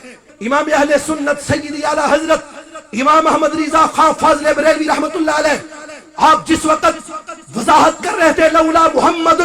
امام اہل سنت سیدی اعلی حضرت امام احمد رضا خان فاضل بریلوی رحمت اللہ علیہ، آپ جس وقت وضاحت کر رہے تھے لولا محمد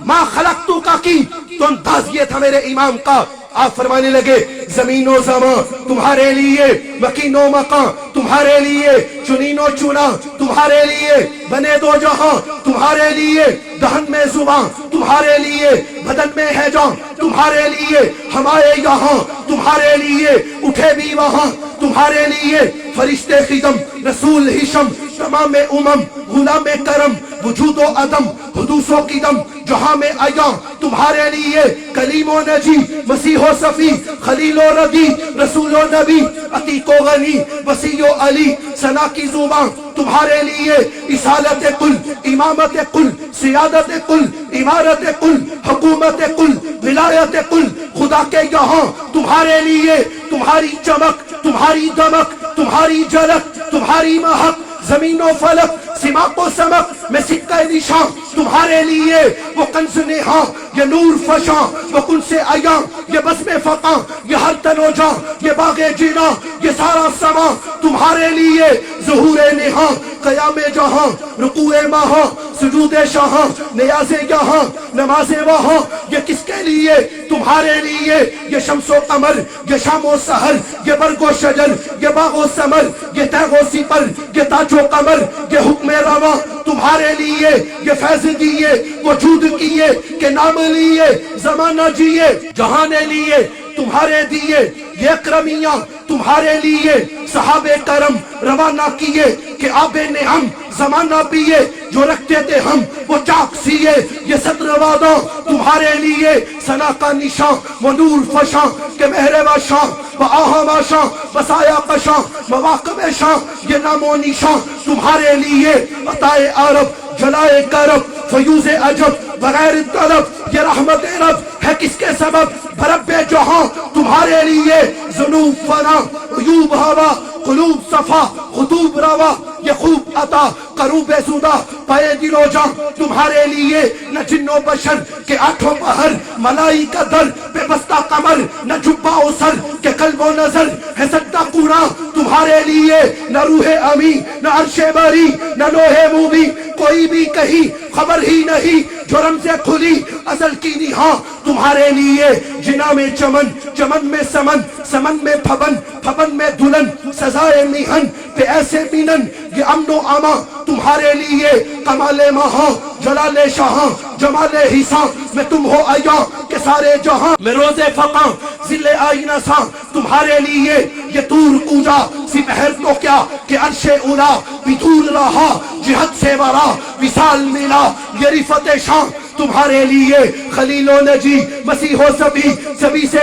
ما خلقتو کا کی، تو انداز یہ تھا میرے امام کا، آپ فرمانے لگے زمین و زمان تمہارے لیے، مکین و مکان تمہارے لیے، چنین و چنا تمہارے لیے، بنے دو جہاں تمہارے لیے، دہن میں زبان تمہارے لیے، بدن میں ہے جان تمہارے لیے، ہمارے یہاں تمہارے لیے، اٹھے بھی وہاں تمہارے لیے، فرشتے خدم رسول ہشم تمام امم غلام کرم وجود و عدم حدوث و قدم جہاں میں آیا تمہارے لیے، کلیم و نجی مسیح و صفی خلیل و ردی رسول و نبی عتیق و غنی وسیع و علی ثنا کی زبان تمہارے لیے، اصالت کل امامت کل سیادت کل امارت کل حکومت کل ولایت کل خدا کے یہاں تمہارے لیے، تمہاری چمک تمہاری دمک تمہاری جھلک تمہاری مہک، زمین و فلک سماق و سمک میں سکہ نشان تمہارے لیے، وہ کنز نہاں یہ نور فشاں، وہ کن سے آیاں یہ بزم فقاں، یہ ہر تن و جاں یہ باغ جینا یہ سارا سما تمہارے لیے، ظہور نہاں قیام جہاں رکوع ماہاں سجود شاہاں نیاز یہاں نماز وہاں، یہ کس کے لیے؟ تمہارے لیے، یہ شمس و قمر یہ شام و سحر یہ برگ و شجر یہ باغ و ثمر یہ تیغ و سپر یہ تاج و قمر یہ حکم رواں تمہارے لیے، یہ فیض دیے وجود کیے کہ نام لیے زمانہ جیے جہاں نے لیے تمہارے دیے، یہ اکرمیاں تمہارے لیے، صحابہ کرم روانہ کیے کہ آب نعم زمانہ پیے، جو رکھتے تھے ہم وہ چاک سیے، یہ صدر وعدہ تمہارے لیے، ثنا کا نشان وہ نور فشاں کہ مہر شاں و آہما شاں بسایا قشاں مواقب شاں، یہ نام و نشان تمہارے لیے، عطائے عرب جلائے کرب فیوز عجب بغیر طلب، یہ رحمت رب ہے کس کے سبب؟ برب جہاں تمہارے لیے، ذنوب فنا عیوب ہوا قلوب صفا خطوب روا، یہ خوب عطا قروب زدہ پائے دل و جاں تمہارے لیے، نہ جن و بشر کے آٹھوں پہر ملائی کا در بے بستہ قمر، نہ جبہ و سر کے قلب و نظر ہے سجدہ قرآ تمہارے لیے، نہ روح امی نہ عرش بری نہ لوح موبی کوئی بھی کہیں خبر ہی نہیں، جو رمز کھلی ازل کی نہاں تمہارے لیے، جنا میں چمن چمن میں سمن سمن میں پھبن پھبن میں دلن سزائے میہن پہ ایسے مینن، یہ امن و اما تمہارے لیے، کمال مہاں جلال شاہاں جمال حساں میں تم ہو آیا کہ سارے جہاں میں روز فقاں ذل آئینہ ساں تمہارے لیے، یہ طور کوجا سپہر تو کیا کہ عرش اولا بھی دور رہا، جہد سے ورا وصال ملا، یہ رفت شان تمہارے لیے، خلیل و نجی مسیح و سبھی سبھی سے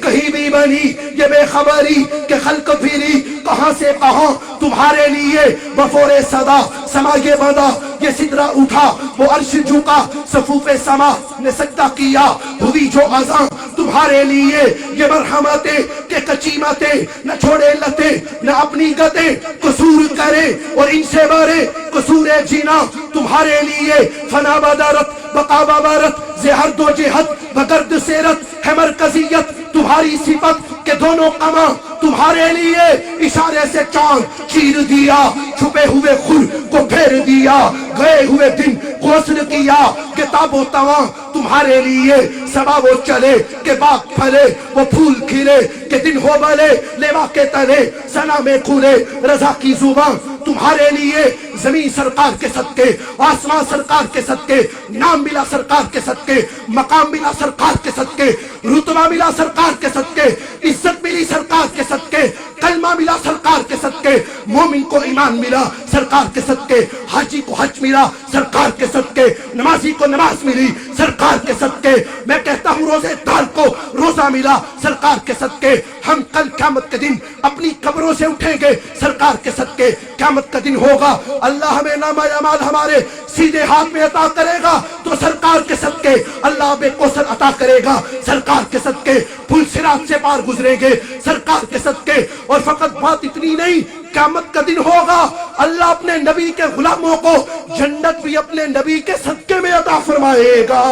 کہیں بھی بنی، یہ بے خبری کہ خلق پھری کہاں سے کہاں تمہارے لیے، بفور صدا سما یہ بندہ یہ سدرہ اٹھا وہ عرش جھکا صفوف سما نے سجدہ کیا، ہوئی جو اذاں تمہارے لیے، یہ مرحمتیں کہ قچیمتیں نہ چھوڑے لتے نہ اپنی گتے قصور کرے اور ان سے بارے قصور جینا تمہارے لیے، فنا بدارت بقا ببارت زہر دو جہت بگرد سیرت ہے مرکزیت تمہاری صفت کہ دونوں قماں تمہارے لیے، اشارے سے چاند چیر دیا چھپے ہوئے خور کو پھیر دیا، گئے ہوئے دن غسل کیا کتاب و تواں تمہارے لیے، سبا وہ چلے کہ باغ پھلے وہ پھول کھلے کہ دن ہو بلے لیوا کے تلے ثنا میں کھلے رضا کی زبان تمہارے لیے، زمین سرکار کے صدقے آسمان سرکار کے صدقے، نام ملا سرکار کے صدقے، مقام ملا سرکار کے صدقے، رتبہ ملا سرکار کے صدقے، عزت ملی سرکار کے صدقے، کلمہ ملا سرکار کے صدقے، مومن کو ایمان ملا سرکار کے صدقے، حاجی کو حج ملا سرکار کے صدقے، نمازی کو نماز ملی سرکار کے صدقے، میں کہتا ہوں روزے دار کو روزہ ملا سرکار کے صدقے، ہم کل قیامت کے دن اپنی قبروں سے اٹھیں گے سرکار کے صدقے، قیامت کا دن ہوگا اللہ ہمیں نامہ اعمال ہمارے سیدھے ہاتھ میں عطا کرے گا تو سرکار کے صدقے، اللہ بے کوثر عطا کرے گا سرکار کے صدقے، پل صراط سے پار گزریں گے سرکار کے صدقے، اور فقط بات اتنی نہیں، قیامت کا دن ہوگا اللہ اپنے نبی کے غلاموں کو جنت بھی اپنے نبی کے صدقے میں عطا فرمائے گا۔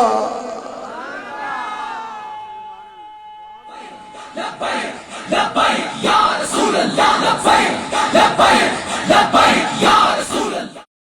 لبیک یا رسول اللہ لبیک